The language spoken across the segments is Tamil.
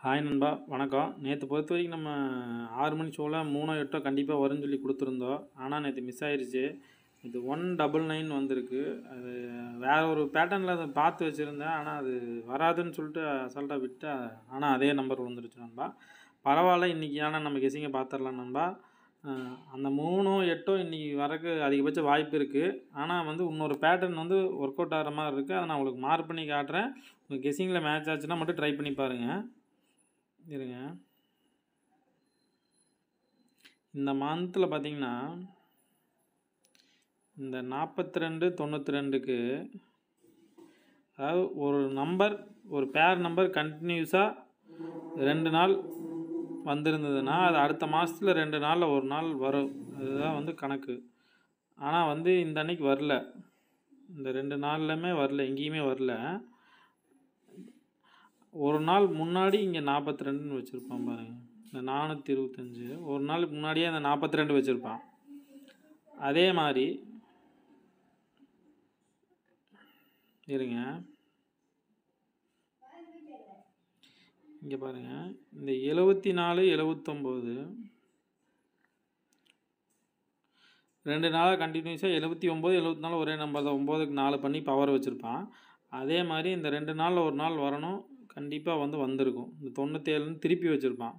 ஹாய் நண்பா, வணக்கம். நேற்று பொறுத்த வரைக்கும் நம்ம 6 மணி ஷோவில் 3 8 கண்டிப்பாக வரும்னு சொல்லி கொடுத்துருந்தோம். ஆனால் நேற்று மிஸ் ஆயிடுச்சு. இது 199 வந்திருக்கு. அது வேற ஒரு பேட்டர்னில் அதை பார்த்து வச்சுருந்தேன். ஆனால் அது வராதுன்னு சொல்லிட்டு அசால்ட்டாக விட்டேன். ஆனால் அதே நம்பர் வந்துருச்சு நண்பா. பரவாயில்ல, இன்றைக்கி ஆனால் நம்ம கெஸிங்கை பார்த்துடலாம் நண்பா. அந்த 3 8 இன்றைக்கி வரக்கு அதிகபட்ச வாய்ப்பு இருக்குது. ஆனால் வந்து இன்னொரு பேட்டர்ன் வந்து ஒர்க் அவுட் ஆகிற மாதிரி இருக்குது. அதை நான் உங்களுக்கு மார்க் பண்ணி காட்டுறேன். உங்கள் கெஸிங்கில் மேட்ச் ஆச்சுன்னா மட்டும் ட்ரை பண்ணி பாருங்கள். இருங்க, இந்த மந்தில் பார்த்தீங்கன்னா இந்த 42-92க்கு அதாவது ஒரு நம்பர், ஒரு பேர் நம்பர் கண்டினியூஸாக 2 நாள் வந்திருந்ததுன்னா அது அடுத்த மாதத்தில் 2 நாளில் ஒரு நாள் வரும். அதுதான் வந்து கணக்கு. ஆனால் வந்து இந்த அன்னைக்கு வரல, இந்த 2 நாள்லையுமே வரல, எங்கேயுமே வரல. ஒரு நாள் முன்னாடி இங்கே 42ன்னு வச்சுருப்பான் பாருங்கள். இந்த 425 ஒரு நாளுக்கு முன்னாடியே அந்த 42 வச்சுருப்பான். அதே மாதிரி இருங்க, இங்கே பாருங்கள், இந்த 74 79 2 நாளாக கண்டினியூஸாக 79 74 ஒரே நம்பர் தான். 9க்கு 4 பண்ணி பவர் வச்சுருப்பான். அதே மாதிரி இந்த 2 நாளில் ஒரு நாள் வரணும், கண்டிப்பாக வந்து வந்திருக்கும். இந்த 97ன்னு திருப்பி வச்சுருப்பான்.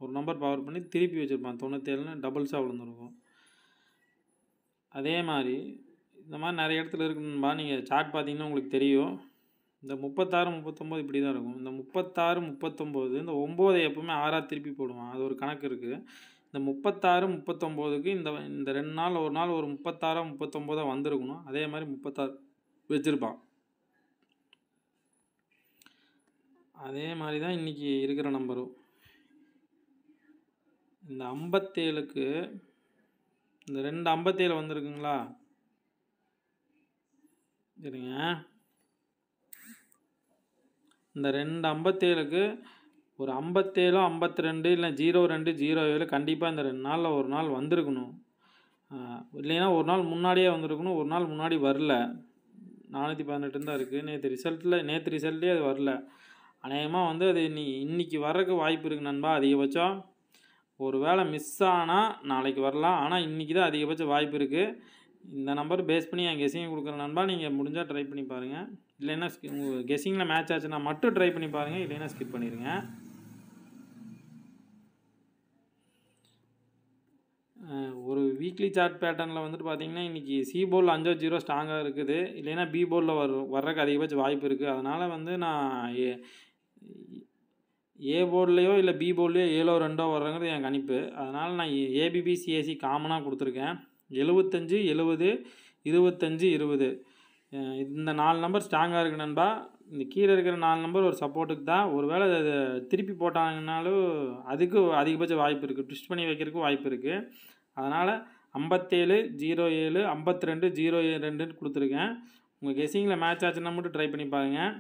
ஒரு நம்பர் பவர் பண்ணி திருப்பி வச்சுருப்பான். 97ன்னு டபுள்ஸாக விழுந்துருக்கும். அதே மாதிரி இந்த மாதிரி நிறைய இடத்துல இருக்குன்பா. நீங்கள் சார்ட் பார்த்தீங்கன்னா உங்களுக்கு தெரியும். இந்த 36 39 இப்படி தான் இருக்கும். இந்த 36 39 இந்த 9 எப்பவுமே 6ஆக திருப்பி போடுவான். அது ஒரு கணக்கு இருக்குது. இந்த 36 39க்கு இந்த 2 நாள் ஒரு நாள் ஒரு 36 39 வந்திருக்கணும். அதே மாதிரி 36 வச்சுருப்பான். அதே மாதிரி தான் இன்றைக்கி இருக்கிற நம்பரும். இந்த 57க்கு இந்த 2 57 வந்திருக்குங்களா? சரிங்க, இந்த 2 57க்கு ஒரு 57 52 இல்லை 02 07 கண்டிப்பாக இந்த 2 நாளில் ஒரு நாள் வந்திருக்கணும். இல்லைன்னா ஒரு நாள் முன்னாடியே வந்திருக்கணும். ஒரு நாள் முன்னாடி வரல. 418 தான் இருக்குது. நேற்று ரிசல்ட்லேயே அது வரல. அநேகமாக வந்து அது இன்னைக்கு வர்றதுக்கு வாய்ப்பு இருக்குது நண்பா. அதிகபட்சம் ஒரு வேளை மிஸ் ஆனால் நாளைக்கு வரலாம். ஆனால் இன்றைக்கி தான் அதிகபட்ச வாய்ப்பு இருக்குது. இந்த நம்பர் பேஸ் பண்ணி என் கெஸிங் கொடுக்குற நண்பா. நீங்கள் முடிஞ்சால் ட்ரை பண்ணி பாருங்கள். இல்லைன்னா உங்கள் கெஸிங்கில் மேட்ச் ஆச்சுன்னா மட்டும் ட்ரை பண்ணி பாருங்கள். இல்லைன்னா ஸ்கிப் பண்ணிடுங்க. ஒரு வீக்லி சார்ட் பேட்டர்னில் வந்துட்டு பார்த்தீங்கன்னா இன்றைக்கி சி போர்டில் 5-0 ஸ்ட்ராங்காக இருக்குது. இல்லைன்னா பி போர்டில் வர்றதுக்கு அதிகபட்ச வாய்ப்பு இருக்குது. அதனால் வந்து நான் ஏ போர்ட்லேயோ இல்லை பி போர்ட்லேயோ 7-2 வர்றங்கிறது என் கணிப்பு. அதனால் நான் ஏபிபி சிஏசி காமனாக கொடுத்துருக்கேன். 75 70 25 20 இந்த 4 நம்பர் ஸ்ட்ராங்காக இருக்குது நண்பா. இந்த கீழே இருக்கிற 4 நம்பர் ஒரு சப்போர்ட்டுக்கு தான். ஒரு வேளை அதை திருப்பி போட்டாங்கன்னாலும் அதுக்கு அதிகபட்ச வாய்ப்பு இருக்குது. ட்விஸ்ட் பண்ணி வைக்கிறதுக்கு வாய்ப்பு இருக்குது. அதனால் 57 07 52 02 கொடுத்துருக்கேன். உங்கள் கெஸிங்கில் மேட்ச் ஆச்சுன்னா மட்டும் ட்ரை பண்ணி பாருங்கள்.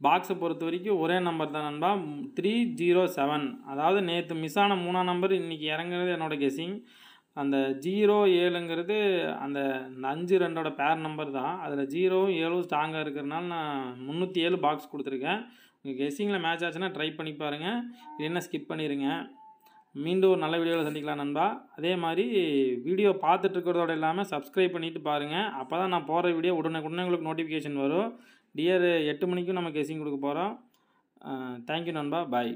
பாக்ஸை பொறுத்த வரைக்கும் ஒரே நம்பர் தான் நண்பா, 307. அதாவது நேற்று மிஸ் ஆன 3ஆம் நம்பர் இன்றைக்கி இறங்குறது என்னோடய கெஸிங். அந்த 07ங்கிறது அந்த 5-2 பேர் நம்பர் தான். அதில் 0 7 ஸ்ட்ராங்காக இருக்கிறனால நான் 307 பாக்ஸ் கொடுத்துருக்கேன். உங்கள் கெஸிங்கில் மேட்ச் ஆச்சுன்னா ட்ரை பண்ணி பாருங்கள். இல்லைன்னா ஸ்கிப் பண்ணிடுங்க. மீண்டும் ஒரு நல்ல வீடியோவில் சந்திக்கலாம் நண்பா. அதே மாதிரி வீடியோ பார்த்துட்ருக்கிறதோட இல்லாமல் சப்ஸ்கிரைப் பண்ணிவிட்டு பாருங்கள். அப்போ தான் நான் போகிற வீடியோ உடனே உங்களுக்கு நோட்டிஃபிகேஷன் வரும். டியர் 8 மணிக்கும் நம்ம கெஸிங் கொடுக்க போகிறோம். தேங்க்யூ நண்பா. பாய்.